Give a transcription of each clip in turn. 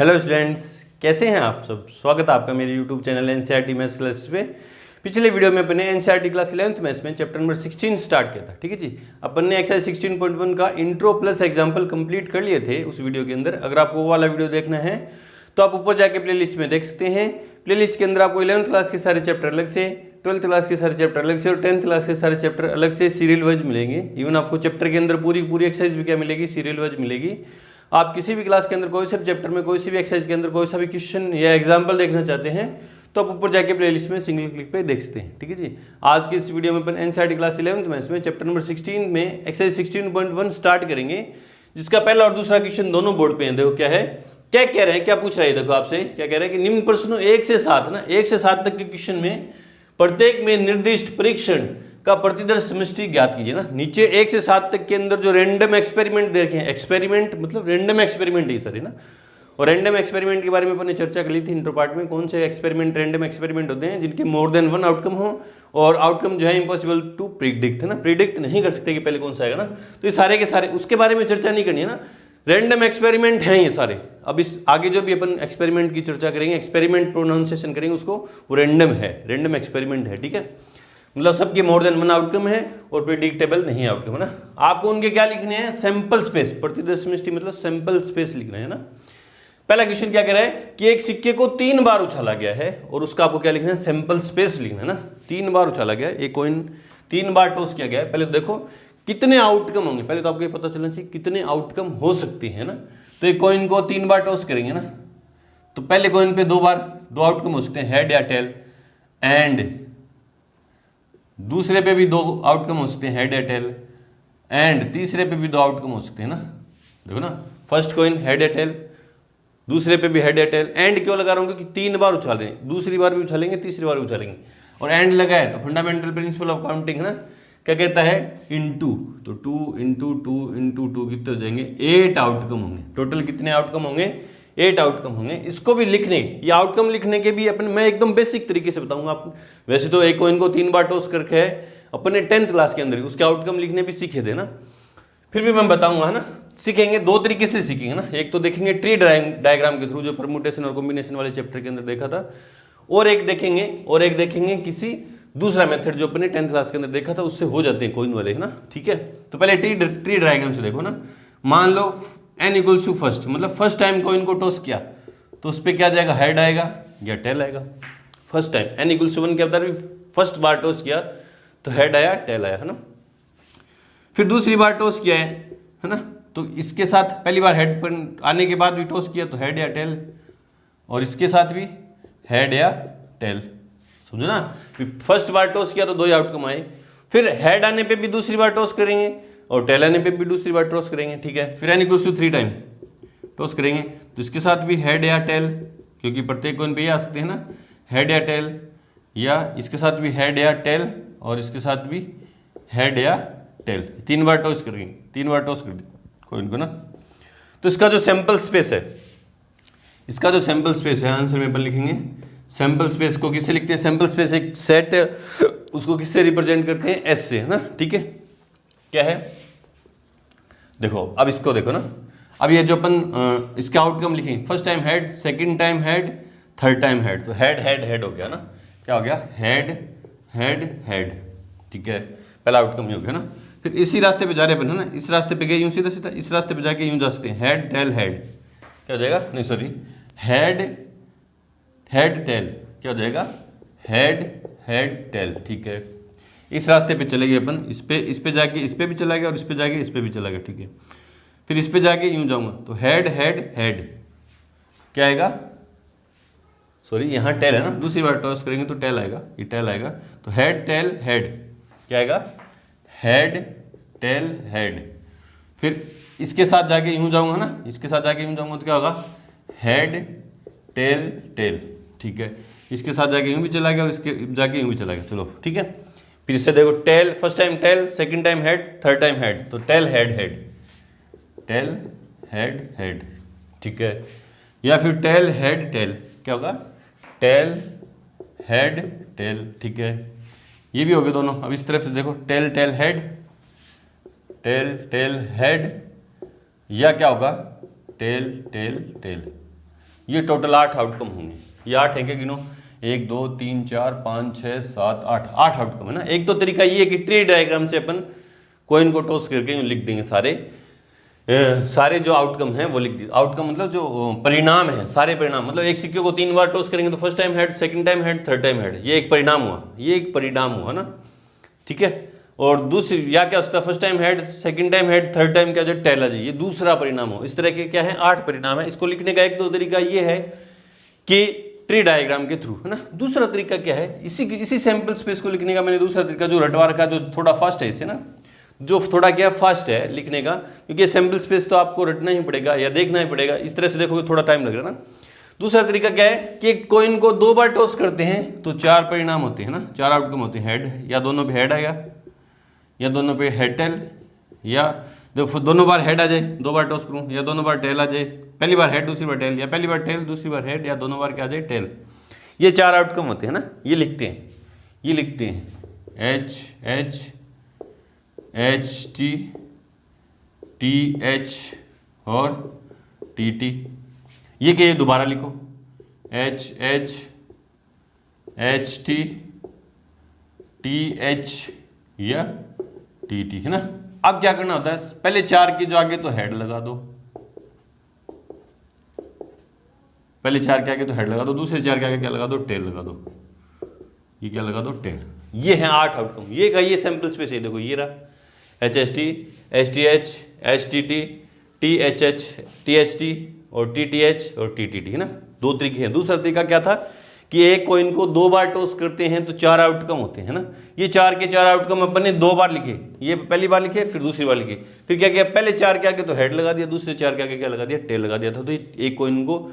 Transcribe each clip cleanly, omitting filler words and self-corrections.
Hello students, कैसे हैं आप सब। स्वागत है आपका मेरे YouTube channel NCERT maths classes पे। पिछले वीडियो में अपन ने एनसीईआरटी क्लास 11th मैथ्स में चैप्टर नंबर 16 स्टार्ट किया था। ठीक है जी, अपन ने एक्सरसाइज 16.1 का इंट्रो प्लस एग्जाम्पल कंप्लीट कर लिए थे उस वीडियो के अंदर। अगर आपको वो वाला वीडियो देखना है तो आप ऊपर जाके प्लेलिस्ट में देख सकते हैं। प्लेलिस्ट के अंदर आपको 11th क्लास के सारे चैप्टर अलग से, 12th क्लास के सारे चैप्टर अलग से और 10th क्लास के सारे चैप्टर अलग से सीरियल वाइज मिलेंगे। इवन आपको चैप्टर के अंदर पूरी एक्सरसाइज भी क्या मिलेगी, सीरियल वाइज मिलेगी। आप किसी भी क्लास के अंदर कोई से भी चैप्टर में कोई सी भी एक्सरसाइज के अंदर कोई सा भी क्वेश्चन या एग्जाम्पल देखना चाहते हैं तो आप ऊपर जाके प्लेलिस्ट में सिंगल क्लिक पे देख सकते हैं। ठीक है जी, आज की इस वीडियो में अपन एनसीईआरटी क्लास 11th मैथ्स में चैप्टर नंबर 16 में एक्सरसाइज 16.1 स्टार्ट करेंगे, जिसका पहला और दूसरा क्वेश्चन दोनों बोर्ड पे हैं। देखो क्या है, क्या कह रहे हैं, क्या पूछ रहा है। देखो आपसे क्या कह रहे हैं कि निम्न प्रश्नों 1 से 7 ना 1 से 7 तक के क्वेश्चन में प्रत्येक में निर्दिष्ट परीक्षण का प्रतिदर्श समष्टि ज्ञात कीजिए ना। नीचे 1 से 7 तक के अंदर जो रैंडम एक्सपेरिमेंट देखे हैं, एक्सपेरिमेंट मतलब रैंडम एक्सपेरिमेंट ही सर है ना। और रैंडम एक्सपेरिमेंट के बारे में अपन ने चर्चा कर ली थी इंट्रो पार्ट में। कौन से एक्सपेरिमेंट रैंडम एक्सपेरिमेंट होते हैं जिनके मोर देन वन आउटकम हो और आउटकम जो है इम्पॉसिबल टू प्रिडिक्ट है ना, प्रिडिक्ट नहीं कर सकते कि पहले कौन सा आएगा ना। तो ये सारे के सारे उसके बारे में चर्चा नहीं करनी है ना, रैंडम एक्सपेरिमेंट हैं ये सारे। अब इस आगे जो भी अपन एक्सपेरिमेंट की चर्चा करेंगे, एक्सपेरिमेंट प्रोनाउंसिएशन करेंगे उसको, वो रैंडम है, रैंडम एक्सपेरिमेंट है। ठीक है, मतलब सबके मोर देन वन आउटकम है और प्रेडिक्टेबल नहीं आउटकम है ना। आपको उनके क्या लिखने हैं, सैंपल स्पेस, प्रतिदर्श समष्टि मतलब सैंपल स्पेस लिखना है ना। पहला क्वेश्चन क्या कह रहा है कि एक सिक्के को 3 बार उछाला गया है और उसका आपको क्या लिखना है, सैंपल स्पेस लिखना है ना। 3 बार उछाला गया है, एक कॉइन 3 बार टॉस किया गया है। पहले तो देखो कितने आउटकम होंगे, पहले तो आपको ये पता चलना चाहिए कितने आउटकम हो सकते हैं ना। तो एक कॉइन को 3 बार टॉस करेंगे ना, तो पहले कॉइन पे 2 बार 2 आउटकम हो सकते हैं, हेड या टेल, एंड दूसरे पे भी 2 आउटकम हो सकते हैं, हेड या टेल, एंड तीसरे पे भी 2 आउटकम हो सकते हैं ना। देखो ना, फर्स्ट कॉइन हेड या टेल, दूसरे पे भी हेड या टेल। एंड क्यों लगा रहा हूँ, क्योंकि 3 बार उछाल रहे हैं, दूसरी बार भी उछालेंगे, तीसरी बार भी उछालेंगे। और एंड लगा है तो फंडामेंटल प्रिंसिपल ऑफ काउंटिंग है ना, क्या कहता है, इनटू। तो 2 इंटू 2 इंटू 2 कितने हो जाएंगे, 8 आउटकम होंगे। टोटल कितने आउटकम होंगे, 8 आउटकम होंगे। इसको भी लिखने, ये आउटकम लिखने के भी अपन मैं एकदम बेसिक तरीके से बताऊंगा आपको। वैसे तो एक कॉइन को 3 बार टॉस करके है अपन ने 10th क्लास के अंदर उसके आउटकम लिखने भी सीखे थे ना, फिर भी मैं बताऊंगा है ना। सीखेंगे 2 तरीके से सीखेंगे ना, एक तो देखेंगे ट्री डायग्राम के थ्रू जो परम्यूटेशन और कॉम्बिनेशन वाले चैप्टर के अंदर देखा था, और एक देखेंगे किसी दूसरा मेथड जो अपने 10th क्लास के अंदर देखा था, उससे हो जाते हैं कॉइन वाले है ना। ठीक है, तो पहले ट्री डायग्राम से देखो ना। मान लो n इक्वल्स टू फर्स्ट, मतलब फर्स्ट टाइम कॉइन को टॉस किया तो उस पर क्या जाएगा, हेड आएगा या टेल आएगा। First time n equals to 1 क्या बता रही, फर्स्ट बार टॉस किया तो हेड आया टेल आया है ना। फिर दूसरी बार टॉस किया है ना, तो इसके साथ पहली बार हेड पर आने के बाद भी टॉस किया तो हेड या टेल, और इसके साथ भी हेड या टेल, समझो ना। फर्स्ट बार टॉस किया तो 2 आउटकम आए, फिर हेड आने पे भी दूसरी बार टॉस करेंगे और टेल आने पे भी दूसरी बार टॉस करेंगे। ठीक है, फिर n equals to 3 time toss करेंगे तो इसके साथ भी हेड या टेल, क्योंकि प्रत्येक कॉइन पे ये आ सकते हैं ना, हेड या टेल, या इसके साथ भी हेड या टेल और इसके साथ भी हेड या टेल। 3 बार टॉस करेंगे, 3 बार टॉस कर कॉइन को ना। तो इसका जो सैंपल स्पेस है, इसका जो सैंपल स्पेस है, आंसर में अपन लिखेंगे सैंपल स्पेस को किससे लिखते हैं, सैंपल स्पेस एक सेट, उसको किससे रिप्रेजेंट करते हैं, एस से है ना। ठीक है, क्या है, देखो अब इसको देखो ना। अब ये जो अपन इसके आउटकम लिखेंगे, first time head, second time head, third time head, तो हेड हेड हेड हो गया ना। क्या हो गया, हेड हेड हेड। ठीक है, पहला आउटकम ये हो गया ना। फिर इसी रास्ते पे जा रहे अपन है ना, इस रास्ते पे गए यूं सीधा सीधा, इस रास्ते पे जाके यूं जा सकते हैं, हेड टेल हेड, क्या हो जाएगा, नहीं सॉरी, हेड हेड टेल, क्या हो जाएगा, हेड हेड टेल। ठीक है, इस रास्ते पे चले गए अपन, इस पे जाके इस पे भी चला गया और इस पे जाके इस पे भी चला गया। ठीक है, फिर इस पे जाके यूं जाऊंगा तो हेड हेड हेड, क्या आएगा, सॉरी यहाँ टेल है ना, दूसरी बार टॉस करेंगे तो टेल आएगा, ये टेल आएगा, तो हेड टेल हेड, क्या आएगा, हेड टेल हेड। फिर इसके साथ जाके यूं जाऊंगा ना, इसके साथ जाके यूं जाऊंगा तो क्या होगा, हेड टेल टेल। ठीक है, इसके साथ जाके यूं भी चला गया और इसके जाके यूं भी चला गया। चलो ठीक है, फिर इससे देखो tail, first time tail, second time head, third time head, तो tail head head, tail head head. ठीक है, या फिर टेल हेड टेल, क्या होगा, टेल हेड टेल। ठीक है, ये भी हो गए दोनों। अब इस तरफ से देखो tail tail head, tail tail head, या क्या होगा, टेल टेल टेल। ये टोटल 8 आउटकम होंगे। ये 8 है क्या गिनो, 1 2 3 4 5 6 7 8, 8 आउटकम है ना। एक तो तरीका ये है कि ट्री डायग्राम से अपन कॉइन को टॉस करके लिख देंगे सारे जो आउटकम हैं वो लिख दिए। आउटकम मतलब जो परिणाम है, सारे परिणाम, मतलब एक सिक्के को 3 बार टॉस करेंगे तो first time head, second time head, third time head, ये एक परिणाम हुआ, ये एक परिणाम हुआ ना, ठीक है। और दूसरी या क्या होता है, first time head, second time head, third time क्या जो टेल आ जाए, ये दूसरा परिणाम हो। इस तरह के क्या है 8 परिणाम है। इसको लिखने का एक दो तरीका ये है कि ट्री डायग्राम के थ्रू, है ना। दूसरा तरीका क्या है, इसी सैंपल स्पेस को लिखने का मैंने दूसरा तरीका जो रटवा रखा, जो थोड़ा फास्ट है इससे ना, जो थोड़ा क्या फास्ट है लिखने का, क्योंकि सैंपल स्पेस तो आपको रटना ही पड़ेगा या देखना ही पड़ेगा। इस तरह से देखोगे थोड़ा टाइम लगेगा ना। दूसरा तरीका क्या है कि कॉइन को 2 बार टॉस करते हैं तो 4 परिणाम होते हैं ना, 4 आउटकम होते हैं। हेड, या दोनों पे हेड आएगा, या दोनों पे हेड टेल, या दोनों बार हेड आ जाए 2 बार टॉस करूं, या दोनों बार टेल आ जाए, पहली बार हेड दूसरी बार टेल, या पहली बार टेल दूसरी बार हेड, या दोनों बार क्या आ जाए टेल। ये 4 आउटकम होते हैं ना। ये लिखते हैं H H H T T H और टी टी। ये क्या, दोबारा लिखो H H H T H या टी टी, है ना। अब क्या करना होता है, पहले 4 के जो आगे तो हेड लगा दो, पहले 4 के आगे तो हेड लगा दो, दूसरे 4 के आगे क्या लगा दो, टेल लगा दो। ये क्या लगा दो, टेल। ये है 8 आउटकम। ये का ये सैंपल स्पेस है, देखो ये रहा H H T, H T H, H T T, T H H, T H T और टी टी एच और टी टी टी, है ना। 2 तरीके हैं। दूसरा तरीका क्या था कि एक कॉइन को 2 बार टॉस करते हैं तो 4 आउटकम होते हैं ना। ये 4 के 4 आउटकम अपन ने 2 बार लिखे, ये पहली बार लिखे फिर दूसरी बार लिखे, फिर क्या किया, पहले 4 के आगे तो हेड लगा दिया, दूसरे 4 के आगे क्या लगा दिया, टेल लगा दिया था। तो एक कॉइन को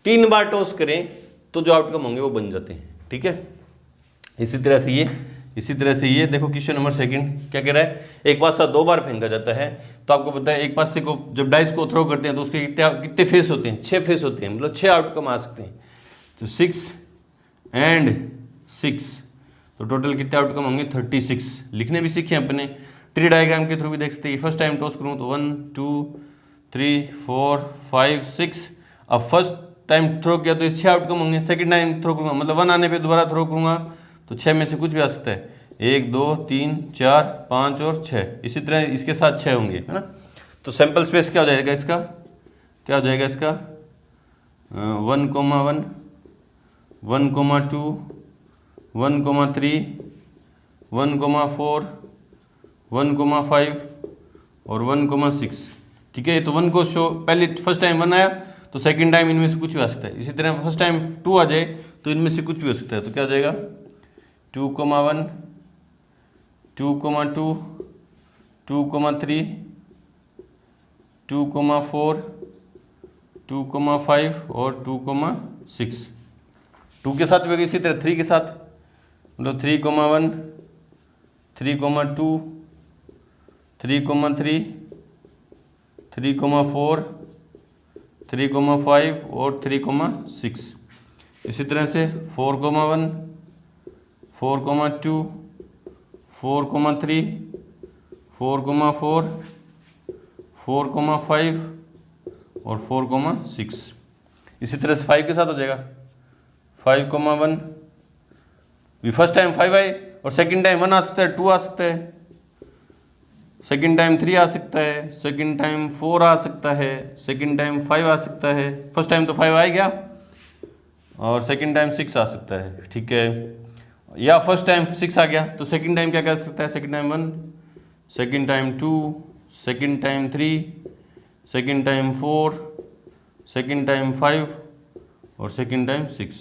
3 बार टॉस करें तो जो आउटकम होंगे वो बन जाते हैं, ठीक है। इसी तरह से ये देखो क्वेश्चन नंबर 2 क्या कह रहा है, एक पास 2 बार फेंका जाता है तो आपको पता है एक पास से को जब डाइस को थ्रो करते हैं तो उसके कितने फेस होते हैं, 6 फेस होते हैं, मतलब 6 आउटकम आ सकते हैं। तो 6 and 6, तो टोटल कितने आउटकम होंगे, 36। लिखने भी सीखे अपने, ट्री डायग्राम के थ्रू भी देख सकते हैं। फर्स्ट टाइम टॉस करूँ तो 1 2 3 4 5 6। अब फर्स्ट टाइम थ्रो किया तो 6 आउटकम होंगे, सेकंड टाइम थ्रो करूँगा मतलब 1 आने पे दोबारा थ्रो करूँगा तो 6 में से कुछ भी आ सकता है, 1 2 3 4 5 और 6। इसी तरह इसके साथ 6 होंगे, है ना। तो सैंपल स्पेस क्या हो जाएगा इसका, 1 1 1 2 1 2 1 3 1 4 1 5 और 1 6, ठीक है। तो 1 को शो पहले फर्स्ट टाइम 1 आया तो सेकंड टाइम इनमें से कुछ भी आ सकता है। इसी तरह फर्स्ट टाइम 2 आ जाए तो इनमें से कुछ भी हो सकता है। तो क्या हो जाएगा 2 1 2 2 2 3 2 4 2 5 और 2 6। 2 के साथ भी होगी, इसी तरह 3 के साथ, मतलब 3 1 3 2 3 3 3 4 3 5 और 3 6। इसी तरह से 4 1 4 2 4 3 4 4 4 5 और 4 6। इसी तरह से 5 के साथ हो जाएगा 5 1। फर्स्ट टाइम 5 आए और सेकंड टाइम 1 आ सकता है, 2 आ सकता है, सेकंड टाइम 3 आ सकता है, सेकंड टाइम 4 आ सकता है, सेकंड टाइम 5 आ सकता है। फर्स्ट टाइम तो 5 आ गया और सेकंड टाइम 6 आ सकता है, ठीक है। या फर्स्ट टाइम 6 आ गया तो सेकंड टाइम क्या कर सकता है, second time 1, second time 2, second time 3, second time 4, second time 5 और सेकंड टाइम 6।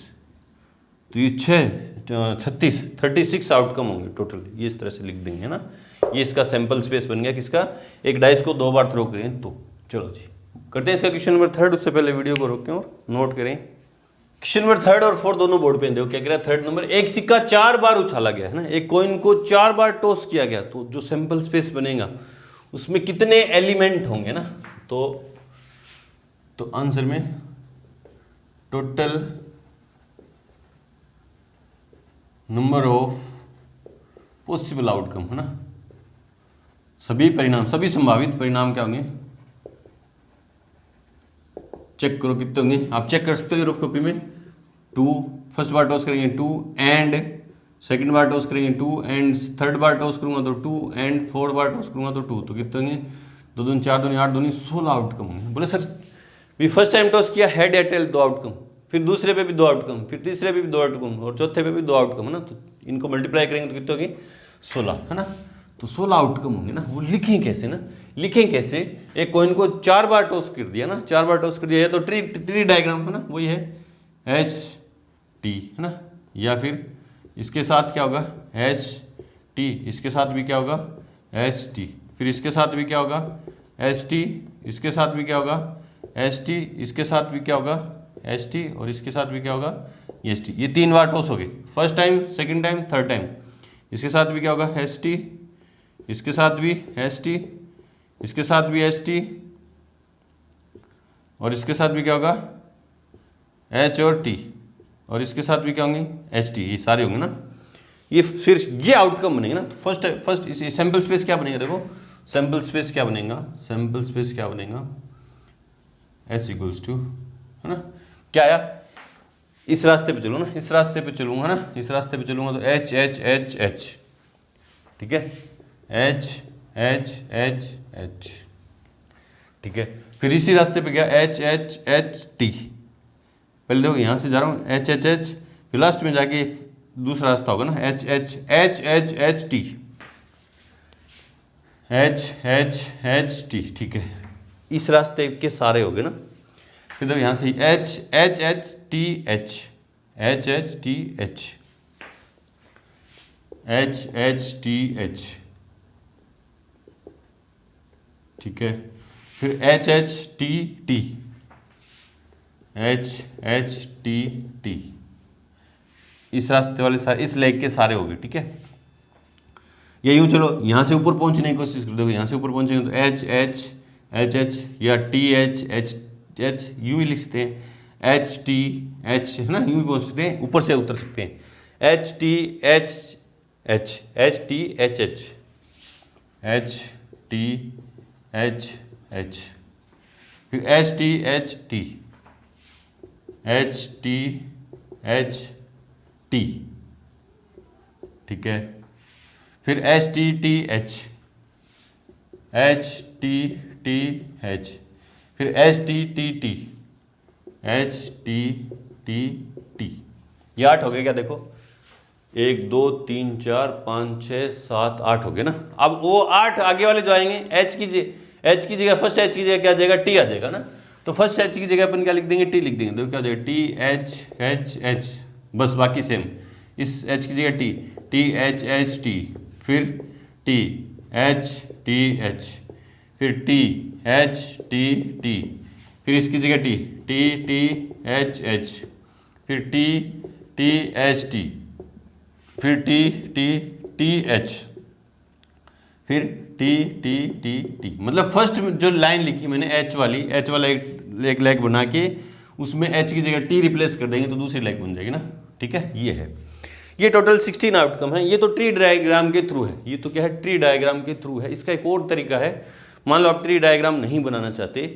तो ये 36 आउटकम होंगे टोटल। ये इस तरह से लिख देंगे ना। ये इसका सैंपल स्पेस बन गया किसका, एक डाइस को 2 बार थ्रो करें तो। चलो जी करते हैं इसका क्वेश्चन नंबर 3। उससे पहले वीडियो को रोकें और नोट करें। क्वेश्चन नंबर 3 और 4 दोनों बोर्ड पे देखो क्या कह रहा है। 3rd नंबर, एक सिक्का 4 बार उछाला गया है ना, एक कॉइन को 4 बार टॉस किया गया तो जो सैंपल स्पेस बनेगा उसमें कितने एलिमेंट होंगे ना। तो आंसर में total number of possible outcome, है ना, सभी परिणाम, सभी संभावित परिणाम क्या होंगे, चेक करो कितने होंगे, आप चेक कर सकते हो रफ कॉपी में। 2 फर्स्ट बार टॉस करेंगे 2 एंड सेकंड बार टॉस करेंगे 2 एंड थर्ड बार टॉस करूंगा तो 2 एंड फोर्थ बार टॉस करूंगा तो 2, तो कितने होंगे 2 दूनी 4 दूनी 8 दूनी 16 आउटकम होंगे। बोले सर भी फर्स्ट टाइम टॉस किया हेड या टेल 2 आउटकम, फिर दूसरे पे भी 2 आउटकम, फिर तीसरे पे भी 2 आउटकम और चौथे पे भी 2 आउटकम है ना, तो इनको मल्टीप्लाई करेंगे तो कितने होंगे 16 है ना, तो 16 आउटकम होंगे ना। वो लिखें कैसे ना, लिखें कैसे, एक कॉइन को 4 बार टॉस कर दिया ना, 4 बार टॉस कर दिया है तो ट्री डायग्राम है ना, वही है एच टी है ना, या फिर इसके साथ क्या होगा एच टी, इसके साथ भी क्या होगा एच टी, फिर इसके साथ भी क्या होगा एच टी, इसके साथ भी क्या होगा एच टी, इसके साथ भी क्या होगा एच टी और इसके साथ भी क्या होगा एच टी। ये 3 बार टॉस हो गए, first time, second time, third time. इसके साथ भी क्या होगा एच टी, इसके साथ भी एच टी, इसके साथ भी एच टी और इसके साथ भी क्या होगा एच और टी और इसके साथ भी क्या होंगे एच टी, ये सारे होंगे ना। ये फिर ये आउटकम बनेंगे ना। फर्स्ट इस सैंपल स्पेस क्या बनेगा, देखो सैंपल स्पेस क्या बनेगा, सैंपल स्पेस क्या बनेगा एस इक्वल्स टू है ना, क्या आया, इस रास्ते पे चलो ना, इस रास्ते पे चलूंगा ना, इस रास्ते पे चलूंगा तो एच एच एच एच, ठीक है, एच एच एच एच, ठीक है। फिर इसी रास्ते पे गया एच एच एच टी, पहले देखो यहाँ से जा रहा हूँ एच एच एच, फिर लास्ट में जाके दूसरा रास्ता होगा ना H H H H H T, H H H T, ठीक है। इस रास्ते के सारे हो गए ना। फिर देखो यहाँ से H H H T H, H H T H, H H T H, ठीक है। फिर H H T T, H H T T, इस रास्ते वाले सारे, इस लेग के सारे हो गए, ठीक है। या यूं चलो यहाँ से ऊपर पहुंचने की कोशिश करो, देखो यहाँ से ऊपर पहुंचेंगे तो एच एच एच एच या टी एच एच एच, यूं ही लिख सकते हैं एच टी एच है ना, यूं ही पहुंच सकते हैं, ऊपर से उतर सकते हैं H T H H, H T H H, H T H H, फिर H T H T, H T H T, ठीक है। फिर H T T H, H T T H, फिर H T T T, H T T T. ये 8 हो गए क्या, देखो 1 2 3 4 5 6 7 8 हो गए ना। अब वो 8 आगे वाले जो आएंगे एच की जगह, फर्स्ट एच की जगह क्या आ जाएगा टी आ जाएगा ना, तो फर्स्ट एच की जगह अपन क्या लिख देंगे टी लिख देंगे, तो क्या हो जाएगा टी एच एच एच, बस बाकी सेम, इस एच की जगह T, T H H T, फिर टी एच टी एच, फिर टी एच टी टी, फिर इसकी जगह T, T T H H, फिर टी टी एच टी, फिर टी टी टी एच, फिर टी टी टी टी। मतलब फर्स्ट जो लाइन लिखी मैंने एच वाली, एच वाला एक लेग बना के उसमें एच की जगह टी रिप्लेस कर देंगे तो दूसरी लेग बन जाएगी ना, ठीक है। ये है, ये टोटल 16 आउटकम है। ये तो ट्री डायग्राम के थ्रू है, ये तो क्या है ट्री डायग्राम के थ्रू है। इसका एक और तरीका है, मान लो आप ट्री डायग्राम नहीं बनाना चाहते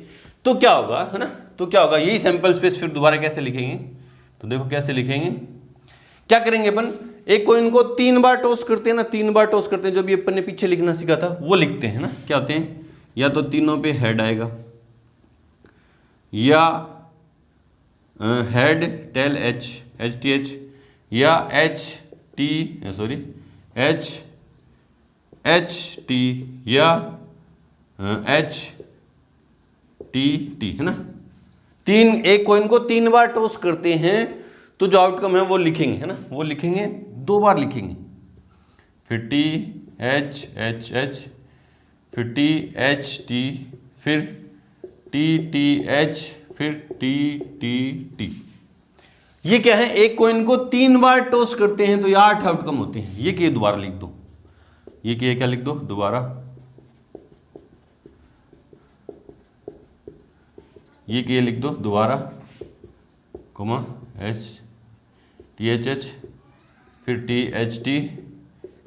तो क्या होगा है ना, तो क्या होगा, यही सैंपल स्पेस फिर दोबारा कैसे लिखेंगे, तो देखो कैसे लिखेंगे, क्या करेंगे अपन, एक कॉइन को 3 बार टॉस करते हैं ना, 3 बार टॉस करते हैं, जो भी अपन ने पीछे लिखना सीखा था वो लिखते हैं ना। क्या होते हैं, या तो तीनों पे हेड आएगा, या head tail H H T H, या H T sorry H H T, या एच टी टी, है ना। एक कॉइन को 3 बार टॉस करते हैं तो जो आउटकम है वो लिखेंगे, है ना, वो लिखेंगे, 2 बार लिखेंगे, फिर टी एच एच एच, फिर टी एच टी, फिर टी टी एच, फिर टी टी टी। ये क्या है, एक कॉइन को 3 बार टॉस करते हैं तो ये 8 आउटकम होते हैं। ये क्या, दोबारा लिख दो, ये क्या लिख दो दोबारा, ये क्या लिख दो दोबारा, comma H T H H, फिर टी एच टी,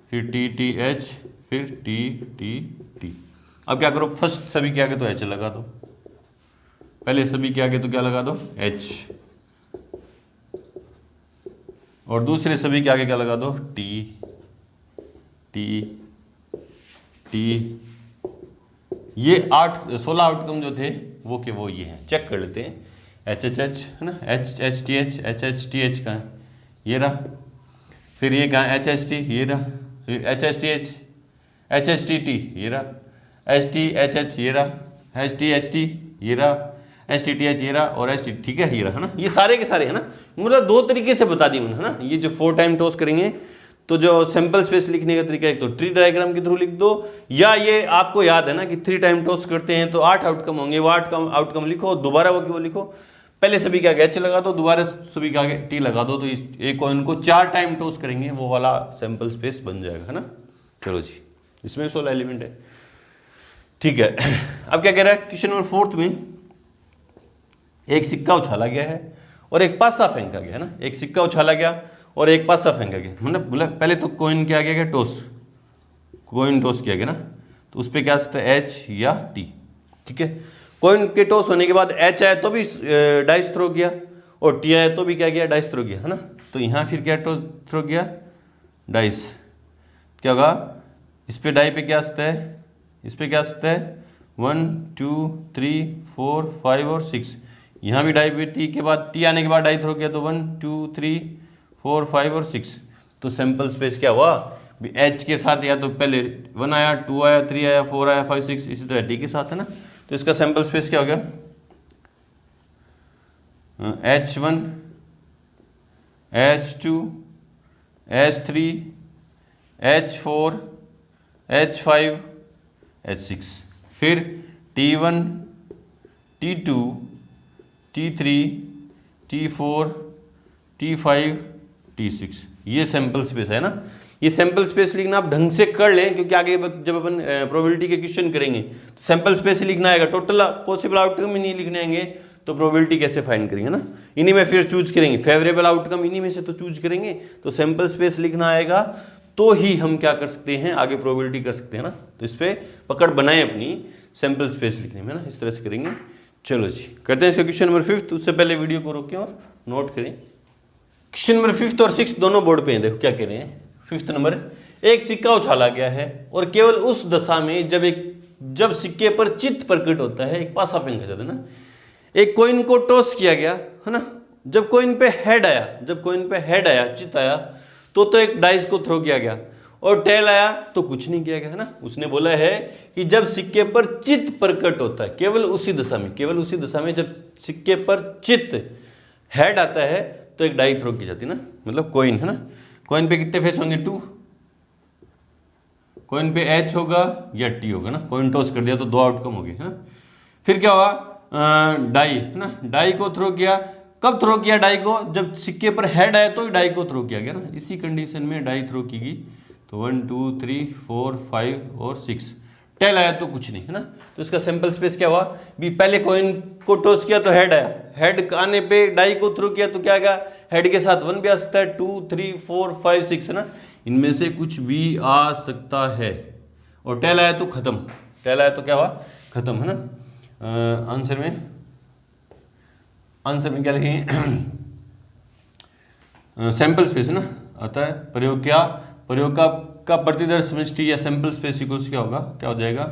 फिर टी टी एच, फिर टी टी टी। अब क्या करो, फर्स्ट सभी क्या तो एच लगा दो, पहले सभी के आगे तो क्या लगा दो H, और दूसरे सभी के आगे क्या लगा दो T, T, T। ये 16 आउटकम जो थे वो के वो ये हैं, चेक कर लेते हैं। HHH है ना, HHTH, HHTH कहाँ है, ये रहा। फिर ये कहाँ है HHT, ये रहा। फिर HHTH, HHTT, ये रहा। HTHH, ये रहा। HTHT, ये रहा। HTTH, ये रहा। और HT, ठीक है, ये रहा, है ना। ये सारे के सारे है ना, मतलब दो तरीके से बता दी मैंने, है ना। ये जो 4 टाइम टॉस करेंगे तो जो सैंपल स्पेस लिखने का तरीका है, एक तो ट्री डायग्राम के थ्रू लिख दो, या ये आपको याद है ना कि 3 टाइम टॉस करते हैं तो 8 आउटकम होंगे, वो 8 आउटकम लिखो, दोबारा वो क्यों लिखो, पहले सभी के आगे H लगा दो, दोबारा सभी के आगे T लगा दो, तो एक कॉइन को 4 टाइम टॉस करेंगे, वो वाला सैंपल स्पेस बन जाएगा, है ना। चलो जी, इसमें 16 एलिमेंट है, ठीक है। अब क्या कह रहा है क्वेश्चन नंबर 4 में, एक सिक्का उछाला गया है और एक पासा फेंका गया, है ना। एक सिक्का उछाला गया और एक पासा फेंका गया, मतलब बोला पहले तो कॉइन क्या गया, टॉस, कॉइन टॉस किया गया ना, तो उस पर क्या सकता है H या T, ठीक है। कॉइन के टॉस होने के बाद H आया तो भी डाइस थ्रो किया, और T आया तो भी क्या किया, डाइस थ्रो किया, है ना। तो यहाँ फिर क्या टॉस थ्रो किया, डाइस, क्या होगा, इस पे डाई पे क्या सकता है, इस पे क्या सकता है 1 2 3 4 5 और 6, यहाँ भी डाई पे T के बाद T आने के बाद डाई थ्रो किया, तो 1 2 3 4 5 और 6, तो सैंपल स्पेस क्या हुआ, H के साथ या तो पहले 1 आया, 2 आया, 3 आया, 4 आया, 5 6, इसी तरह T के साथ, है ना। तो इसका सैंपल स्पेस क्या हो गया, H1 H2 H3 H4 H5 H6, फिर T1 T2 T3 T4 T5 T6, ये सैंपल स्पेस है ना। ये सैंपल स्पेस लिखना आप ढंग से कर लें, क्योंकि आगे जब अपन प्रोबेबिलिटी के क्वेश्चन करेंगे तो सैंपल स्पेस ही लिखना आएगा, टोटल पॉसिबल आउटकम ही नहीं लिखने आएंगे, तो प्रोबेबिलिटी कैसे फाइंड करेंगे ना। इन्हीं में फिर चूज करेंगे, फेवरेबल आउटकम इन्हीं में से तो चूज करेंगे, तो सैंपल स्पेस लिखना आएगा तो ही हम क्या कर सकते हैं, आगे प्रोबेबिलिटी कर सकते हैं ना। तो इस पर पकड़ बनाएं अपनी सैंपल स्पेस लिखने में ना, इस तरह से करेंगे। चलो जी, करते हैं इसका क्वेश्चन नंबर 5। उससे पहले वीडियो को रोकें और नोट करें। क्वेश्चन नंबर 5 और 6 दोनों बोर्ड पे हैं, देखो क्या कह रहे हैं। 5th नंबर, एक सिक्का उछाला गया है और केवल उस दशा में जब सिक्के पर चित्त प्रकट होता है, एक पासा फेंका जाता है ना। एक कॉइन को टॉस किया गया, है ना। जब कॉइन पे हेड आया, चित्त आया, तो एक डाइस को थ्रो किया गया, और टेल आया तो कुछ नहीं किया गया, है ना। उसने बोला है कि जब सिक्के पर चित्त प्रकट होता है, केवल उसी दशा में जब सिक्के पर चित्त हेड आता है तो एक डाई थ्रो की जाती है ना, मतलब कॉइन, है ना। कॉइन पे कितने फेस होंगे, 2। कॉइन पे H होगा या T होगा ना, कॉइन टॉस कर दिया तो 2 आउटकम हो गए, है ना। फिर क्या हुआ, डाई, है ना, डाई को थ्रो किया। कब थ्रो किया डाई को, जब सिक्के पर हेड आया तो डाई को थ्रो किया गया ना। इसी कंडीशन में डाई थ्रो की गई, तो 1 2 3 4 5 और 6। टेल आया तो कुछ नहीं, है ना। तो इसका सैंपल स्पेस क्या हुआ, भी पहले कॉइन को टॉस किया तो हेड आया, हेड आने पे डाई को थ्रो किया तो क्या गया, हेड के साथ 1 भी आ सकता है, 2 3 4 5 6, है ना। इनमें से कुछ भी आ सकता है, और टेल आया तो खत्म, टेल आया तो क्या हुआ, खत्म, है ना। आंसर में क्या लिखेंगे, सैंपल स्पेस, है ना, आता है प्रयोग का प्रतिदर्श समष्टि या सैंपल स्पेस इक्वल्स क्या होगा, क्या हो जाएगा,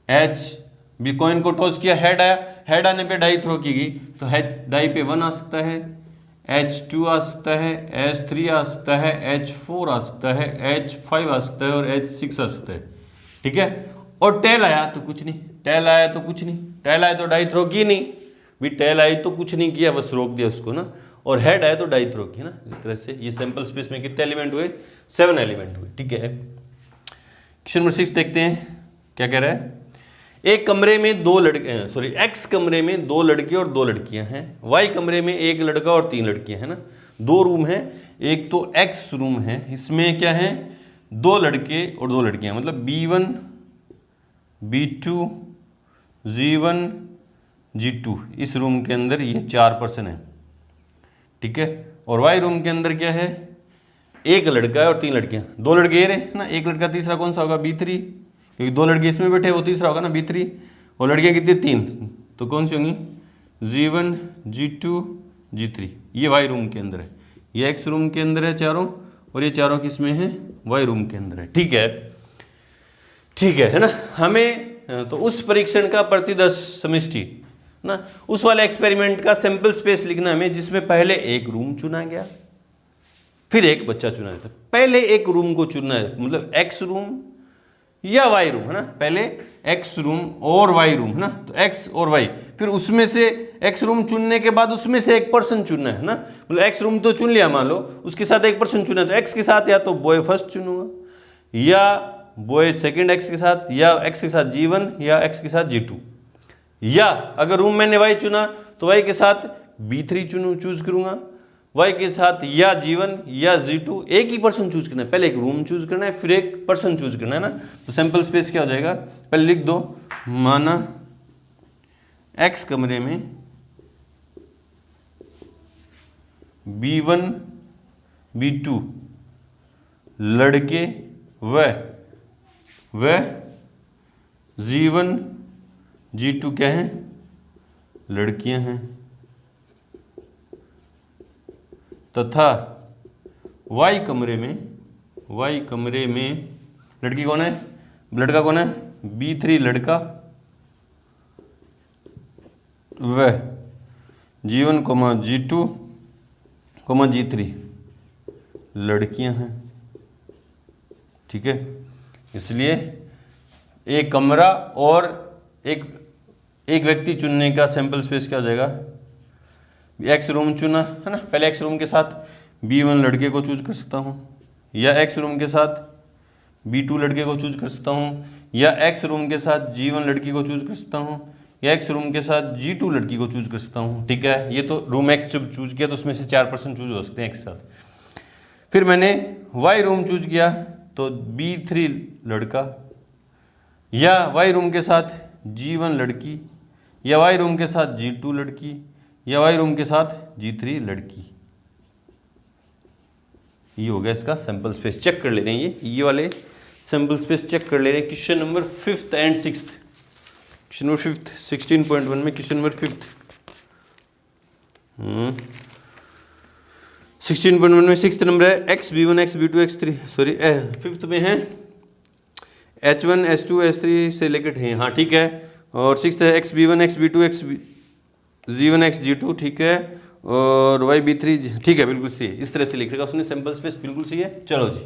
H भी कॉइन को टॉस किया, हेड आया, हेड आने पे डाई थ्रो की गई, तो हेड डाई पे 1 आ सकता है, H2 आ सकता है, H3 आ सकता है, H4 आ सकता है, H5 आ सकता है और H6 आ सकता है, ठीक है। और टेल आया तो कुछ नहीं, टेल आया तो डाई थ्रो की नहीं, भी टेल आई तो कुछ नहीं किया, बस रोक दिया उसको ना, और हेड आया तो डाई थ्रो की ना। इस तरह से ये सैंपल स्पेस में कितने एलिमेंट हुए, 7 एलिमेंट हुए, ठीक है। क्वेश्चन नंबर 6 देखते हैं क्या कह रहा है। एक कमरे में एक्स कमरे में 2 लड़के और 2 लड़कियां हैं, वाई कमरे में 1 लड़का और 3 लड़कियां, है ना। 2 रूम है, एक तो एक्स रूम है, इसमें क्या है, 2 लड़के और 2 लड़कियां, मतलब B1 B2 G1 G2, इस रूम के अंदर ये 4 पर्सन है, ठीक है। और वाई रूम के अंदर क्या है, 1 लड़का है और 3 लड़कियां, 2 लड़के ये रहे ना, 1 लड़का, तीसरा कौन सा होगा, B3, क्योंकि 2 लड़के इसमें बैठे, वो तीसरा होगा ना B3, और लड़कियां कितनी, 3, तो कौन सी होंगी, G1 G2 G3, ये वाई रूम के अंदर है, ये एक्स रूम के अंदर है चारों, और ये चारों किसमें है, वाई रूम के अंदर है। ठीक है, ठीक है ना। हमें तो उस परीक्षण का प्रतिदर्श समष्टि ना, उस वाले एक्सपेरिमेंट का सैंपल स्पेस लिखना हमें, जिसमें पहले एक रूम चुना गया, फिर एक बच्चा चुना जाता है। पहले एक रूम को चुनना है, मतलब एक्स रूम या वाई रूम है ना, पहले एक्स रूम और वाई रूम है ना, तो एक्स और वाई, फिर उसमें से एक्स रूम चुनने के बाद उसमें से एक पर्सन चुनना है ना, मतलब एक्स रूम तो चुन लिया मान लो, उसके साथ एक पर्सन चुना, तो एक्स के साथ या तो बॉय फर्स्ट चुनूंगा, या बॉय सेकंड एक्स के साथ, या एक्स के साथ G1 या एक्स के साथ G2, या अगर रूम मैंने वाई चुना तो वाई के साथ B3 चूज करूंगा, वाई के साथ या G1 या G2, एक ही पर्सन चूज करना है, पहले एक रूम चूज करना है फिर एक पर्सन चूज करना है ना। तो सैंपल स्पेस क्या हो जाएगा, पहले लिख दो, माना एक्स कमरे में B1 B2 लड़के व G1 G2 क्या है, लड़कियां हैं, तथा वाई कमरे में लड़की कौन है, लड़का कौन है, B3 लड़का व G1 G2 G3 लड़कियां हैं। ठीक है, इसलिए एक कमरा और एक व्यक्ति चुनने का सैंपल स्पेस क्या हो जाएगा, एक्स रूम चुना है ना, पहले एक्स रूम के साथ B1 लड़के को चूज कर सकता हूँ, या एक्स रूम के साथ B2 लड़के को चूज कर सकता हूँ, या एक्स रूम के साथ G1 लड़की को चूज कर सकता हूँ, या एक्स रूम के साथ G2 लड़की को चूज कर सकता हूँ। ठीक है, ये तो रूम एक्स जब चूज किया तो उसमें से 4 पर्सन चूज हो सकते हैं एक्स के साथ। फिर मैंने वाई रूम चूज किया तो B3 लड़का, या वाई रूम के साथ G1 लड़की, या वाई रूम के साथ G2 लड़की, या वाई रूम के साथ G3 लड़की। ये हो गया इसका सैंपल स्पेस। चेक कर ले रहे हैं, ये वाले सैंपल स्पेस चेक कर ले रहे हैं। Question number 5th and 6th, question number 5th 16.1 में, क्वेश्चन नंबर 5th 16.1 में 6th नंबर है x B1 x B2 x3, sorry 5th में है H1 H2 H3 से लेकर है, हाँ ठीक है। और 6th है x B1 x B2 x G1 x G2, ठीक है, और वाई B3, ठीक है, बिल्कुल सही है। इस तरह से लिखेगा उसने, सैंपल स्पेस बिल्कुल सही है। चलो जी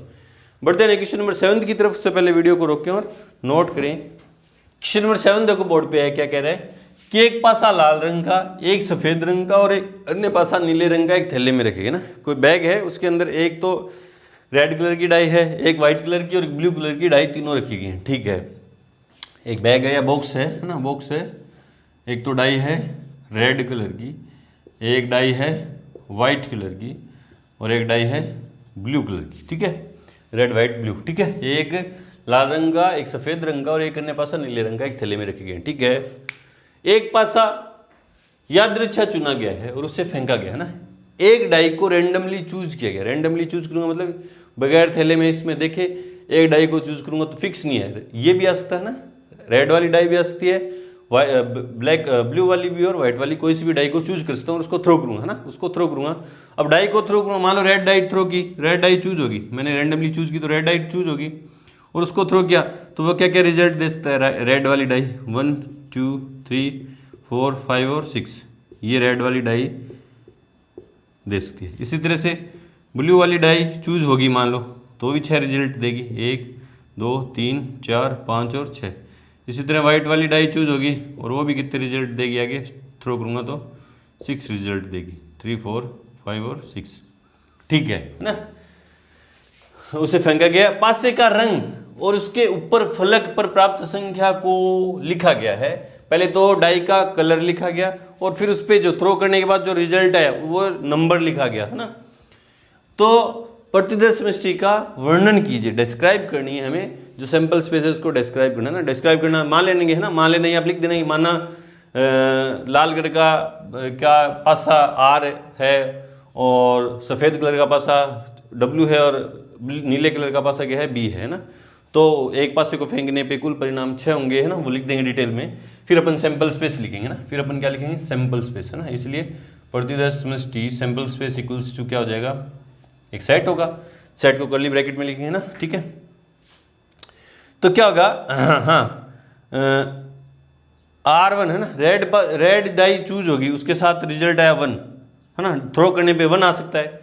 बढ़ते हैं क्वेश्चन नंबर 7 की तरफ। से पहले वीडियो को रोकें और नोट करें। क्वेश्चन नंबर 7 देखो बोर्ड पे है, क्या कह रहा है कि एक पासा लाल रंग का, एक सफेद रंग का और एक अन्य पासा नीले रंग का एक थैले में रखेगा ना। कोई बैग है, उसके अंदर एक तो रेड कलर की डाई है, एक व्हाइट कलर की और एक ब्लू कलर की डाई, तीनों रखी गई हैं। ठीक है, एक बैग है या बॉक्स है ना, बॉक्स है, एक तो डाई है रेड कलर की, एक डाई है वाइट कलर की और एक डाई है ब्लू कलर की। ठीक है, रेड वाइट ब्लू। ठीक है, एक लाल रंग का, एक सफेद रंग का और एक अन्य पासा नीले रंग का एक थैले में रखे गए। ठीक है, एक पासा यादृच्छा चुना गया है और उससे फेंका गया है ना। एक डाई को रैंडमली चूज किया गया, रैंडमली चूज करूंगा मतलब बगैर थैले में, इसमें देखे एक डाई को चूज करूंगा तो फिक्स नहीं है, ये भी आ सकता है ना, रेड वाली डाई भी आ सकती है, ब्लैक ब्लू वाली भी और व्हाइट वाली, कोई सी भी डाई को चूज कर सकता हूँ और उसको थ्रो करूंगा, है ना, उसको थ्रो करूंगा। अब डाई को थ्रो करूंगा, मान लो रेड डाई थ्रो की, रेड डाई चूज होगी, मैंने रैंडमली चूज की तो रेड डाई चूज होगी और उसको थ्रो किया तो वो क्या क्या रिजल्ट दे सकता है। रेड वाली डाई 1 2 3 4 5 और 6, ये रेड वाली डाई दे सकती है। इसी तरह से ब्लू वाली डाई चूज होगी मान लो तो भी 6 रिजल्ट देगी, 1 2 3 4 5 और 6। इसी तरह व्हाइट वाली डाई चूज होगी और वो भी कितने रिजल्ट देगी, आगे थ्रो करूंगा तो 6 रिजल्ट देगी, 3 4 5 और 6। ठीक है ना, उसे फेंका गया। पासे का रंग और उसके ऊपर फलक पर प्राप्त संख्या को लिखा गया है। पहले तो डाई का कलर लिखा गया और फिर उस पर जो थ्रो करने के बाद जो रिजल्ट है वो नंबर लिखा गया, है ना। तो प्रतिदर्श समष्टि का वर्णन कीजिए, डिस्क्राइब करनी है हमें, जो सैंपल स्पेस है उसको डिस्क्राइब करना है ना। डिस्क्राइब करना मान लेंगे, है ना, मान लेना, आप लिख देना कि माना लाल कलर का क्या पासा आर है और सफ़ेद कलर का पासा डब्ल्यू है और नीले कलर का पासा क्या है, बी है ना। तो एक पासे को फेंकने पे कुल परिणाम 6 होंगे, है ना, वो लिख देंगे डिटेल में। फिर अपन सैंपल स्पेस लिखेंगे ना, फिर अपन क्या लिखेंगे, सैंपल स्पेस, है ना। इसलिए प्रतिदर समष्टि सैंपल स्पेस इक्वल्स टू क्या हो जाएगा, एक सेट होगा, सेट को कर्ली ब्रैकेट में लिखेंगे ना, ठीक है। तो क्या होगा, हाँ R1 है ना, रेड डाई चूज होगी, उसके साथ रिजल्ट आया 1, है ना। थ्रो करने पे 1 आ सकता है,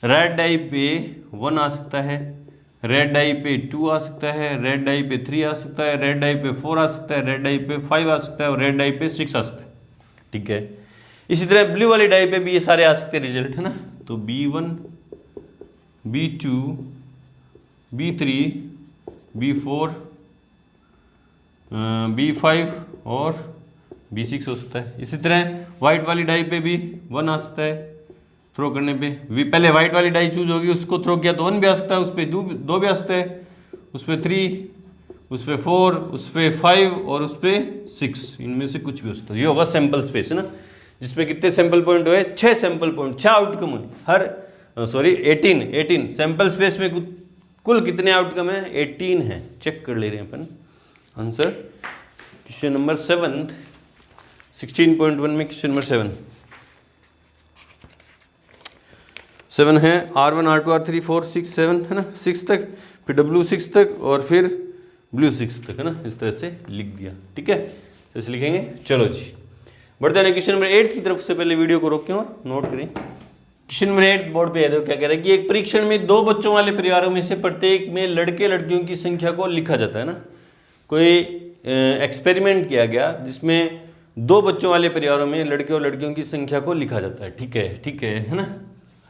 रेड डाई पे 1 आ सकता है, रेड डाई पे 2 आ सकता है, रेड डाई पे 3 आ सकता है, रेड डाई पे 4 आ सकता है, रेड डाई पे 5 आ सकता है और रेड डाई पे 6 आ सकता है, ठीक है। इसी तरह ब्लू वाली डाई पे भी ये सारे आ सकते हैं रिजल्ट, है ना। तो B1, B2, B3, B4, B5 और B6 हो सकता है। इसी तरह व्हाइट वाली डाई पे भी 1 आ सकता है थ्रो करने पे, पहले व्हाइट वाली डाई चूज होगी, उसको थ्रो किया तो 1 भी आ सकता है, उस पर 2 भी आ सकते हैं, उस पर 3, उस पर 4, उस पर 5 और उस पर 6, इनमें से कुछ भी हो सकता है। ये होगा सैंपल स्पेस, है ना, जिसमें कितने सैंपल पॉइंट हुए, 6 सैंपल पॉइंट, 6 आउटकम हुए, हर 18 सैंपल स्पेस में कुल कितने आउटकम है, 18 है। चेक कर ले रहे हैं अपन आंसर। क्वेश्चन नंबर 7, 16.1 में क्वेश्चन नंबर 7 है, R1, R2, R3, 4, 6, 7, है ना, 6 तक, फिर W6 तक और फिर ब्लू 6 तक, है ना। इस तरह से लिख दिया, ठीक है, ऐसे लिखेंगे। चलो जी बढ़ते हैं क्वेश्चन नंबर 8 की तरफ। से पहले वीडियो को रोकें और नोट करें। क्वेश्चन नंबर 8 बोर्ड पे है, देखो क्या कह रहा है कि एक परीक्षण में 2 बच्चों वाले परिवारों में से प्रत्येक में लड़के लड़कियों की संख्या को लिखा जाता है ना। कोई एक्सपेरिमेंट किया गया जिसमें 2 बच्चों वाले परिवारों में लड़के और लड़कियों की संख्या को लिखा जाता है, ठीक है ना,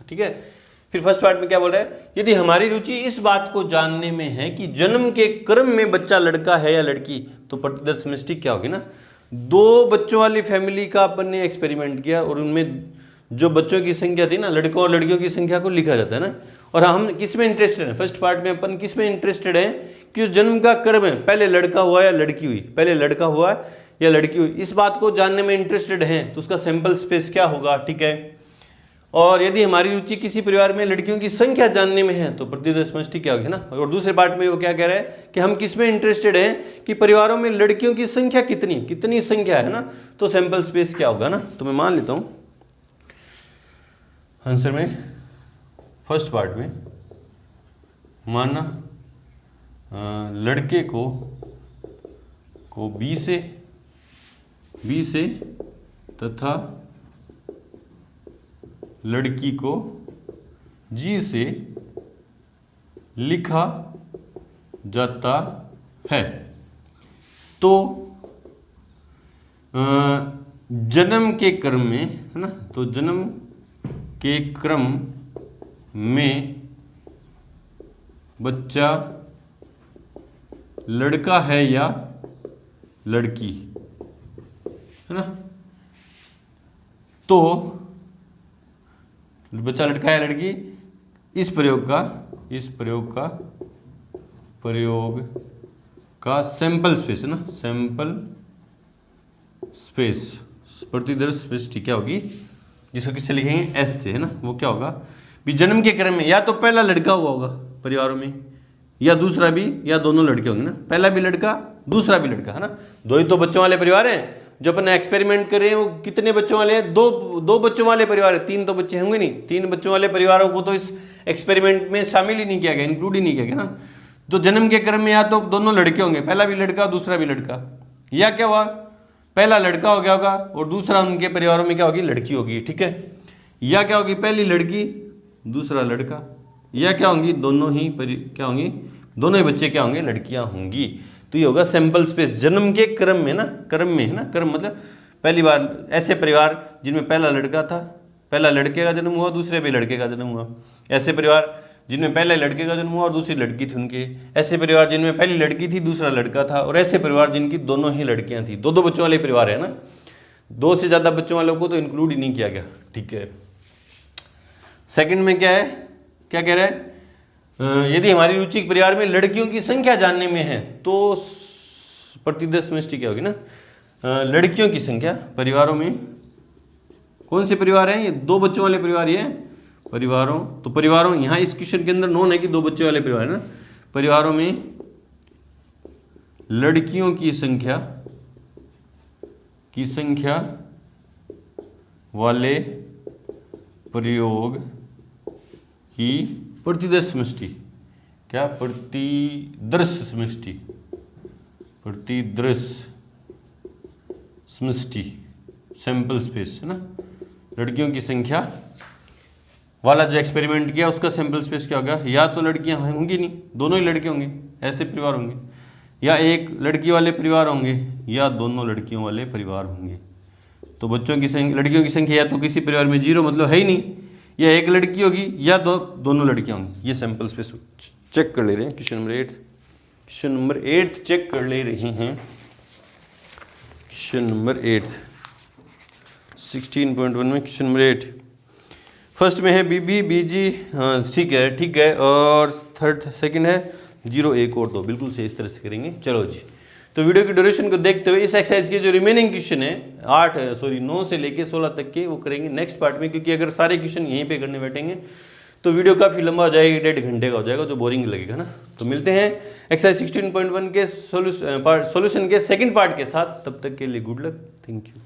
ठीक है। फिर फर्स्ट पार्ट में क्या बोल रहा है, यदि हमारी रुचि इस बात को जानने में है कि जन्म के क्रम में बच्चा लड़का है या लड़की, तो प्रतिदर समष्टि क्या होगी ना, 2 बच्चों वाली फैमिली का अपन ने एक्सपेरिमेंट किया और उनमें जो बच्चों की संख्या थी ना, लड़कों और लड़कियों की संख्या को लिखा जाता है ना। और हम किस में इंटरेस्टेड हैं, फर्स्ट पार्ट में अपन किस में इंटरेस्टेड हैं कि जन्म का क्रम है, पहले लड़का हुआ या लड़की हुई, पहले लड़का हुआ या लड़की हुई, इस बात को जानने में इंटरेस्टेड हैं, तो उसका सैंपल स्पेस क्या होगा, ठीक है। और यदि हमारी रुचि किसी परिवार में लड़कियों की संख्या जानने में है तो प्रतिदर समष्टि क्या होगी ना। और दूसरे पार्ट में वो क्या कह रहा है कि हम किस में इंटरेस्टेड हैं कि परिवारों में लड़कियों की संख्या कितनी संख्या है ना, तो सैंपल स्पेस क्या होगा ना। तो मैं मान लेता हूं आंसर में फर्स्ट पार्ट में मानना लड़के को बी से तथा लड़की को जी से लिखा जाता है। तो जन्म के क्रम में, है ना, तो जन्म के क्रम में बच्चा लड़का है या लड़की, है ना। तो बच्चा लड़का है लड़की, इस प्रयोग का सैंपल स्पेस, है ना, सैंपल स्पेस प्रतिदर समष्टि क्या होगी, जिसको किससे लिखेंगे, एस से, है ना। वो क्या होगा भी जन्म के क्रम में या तो पहला लड़का हुआ होगा परिवारों में, या दूसरा भी, या दोनों लड़के होंगे ना, पहला भी लड़का दूसरा भी लड़का, है ना। 2 ही तो बच्चों वाले परिवार हैं जो अपन एक्सपेरिमेंट कर रहे हैं। वो कितने बच्चों वाले हैं, 2 बच्चों वाले परिवार है, 3 तो बच्चे होंगे नहीं, 3 बच्चों वाले परिवारों को तो इस एक्सपेरिमेंट में शामिल ही नहीं किया गया, इंक्लूड ही नहीं किया गया ना। तो जन्म के क्रम में या तो दोनों लड़के होंगे, पहला भी लड़का दूसरा भी लड़का, या क्या हुआ पहला लड़का हो गया होगा और दूसरा उनके परिवारों में क्या होगी, लड़की होगी, ठीक है। या क्या होगी पहली लड़की दूसरा लड़का, या क्या होंगी दोनों ही क्या होंगी, दोनों ही बच्चे क्या होंगे, लड़कियां होंगी। तो ये होगा सैंपल स्पेस जन्म के क्रम में ना, क्रम में, है ना। क्रम मतलब पहली बार ऐसे परिवार जिनमें पहला लड़का था, पहला लड़के का जन्म हुआ, दूसरे भी लड़के का जन्म हुआ। ऐसे परिवार जिनमें पहले लड़के का जन्म हुआ और दूसरी लड़की थी उनके। ऐसे परिवार जिनमें पहली लड़की थी दूसरा लड़का था, और ऐसे परिवार जिनकी दोनों ही लड़कियां थी। 2 बच्चों वाले परिवार है ना, 2 से ज़्यादा बच्चों वालों को तो इंक्लूड ही नहीं किया गया, ठीक है। सेकंड में क्या है, क्या कह रहा है, यदि हमारी रुचि परिवार में लड़कियों की संख्या जानने में है तो प्रतिदर समष्टि क्या होगी ना, लड़कियों की संख्या परिवारों में, कौन से परिवार हैं ये, 2 बच्चों वाले परिवार ये परिवारों। तो परिवारों यहाँ इस क्वेश्चन के अंदर नोन है कि 2 बच्चे वाले परिवार है ना। परिवारों में लड़कियों की संख्या की संख्या वाले प्रयोग की प्रतिदर्श समष्टि, क्या प्रतिदर्श समष्टि, प्रतिदर्श समष्टि सैंपल स्पेस है ना, लड़कियों की संख्या वाला जो एक्सपेरिमेंट किया उसका सैंपल स्पेस क्या होगा, या तो लड़कियां होंगी नहीं, दोनों ही लड़के होंगे, ऐसे परिवार होंगे, या एक लड़की वाले परिवार होंगे या दोनों लड़कियों वाले परिवार होंगे। तो बच्चों की संख्या, लड़कियों की संख्या या तो किसी परिवार में 0 मतलब है ही नहीं, या एक लड़की होगी या दोनों लड़कियां होंगी। ये सैंपल स्पेस चेक कर ले रहे हैं। क्वेश्चन नंबर 8 चेक कर ले रहे हैं। क्वेश्चन नंबर 8 16.1 में क्वेश्चन नंबर 8 फर्स्ट में है बीबी बीजी, हाँ ठीक है, और सेकंड है 0 1 और 2, बिल्कुल से इस तरह से करेंगे। चलो जी, तो वीडियो की ड्यूरेशन को देखते हुए इस एक्सरसाइज के जो रिमेनिंग क्वेश्चन है 9 से लेके 16 तक के वो करेंगे नेक्स्ट पार्ट में, क्योंकि अगर सारे क्वेश्चन यहीं पे करने बैठेंगे तो वीडियो काफ़ी लंबा हो जाएगा, 1.5 घंटे का हो जाएगा, जो बोरिंग लगेगा ना। तो मिलते हैं एक्सरसाइज 16.1 के सॉल्यूशन के सेकंड पार्ट के साथ, तब तक के लिए गुड लक, थैंक यू।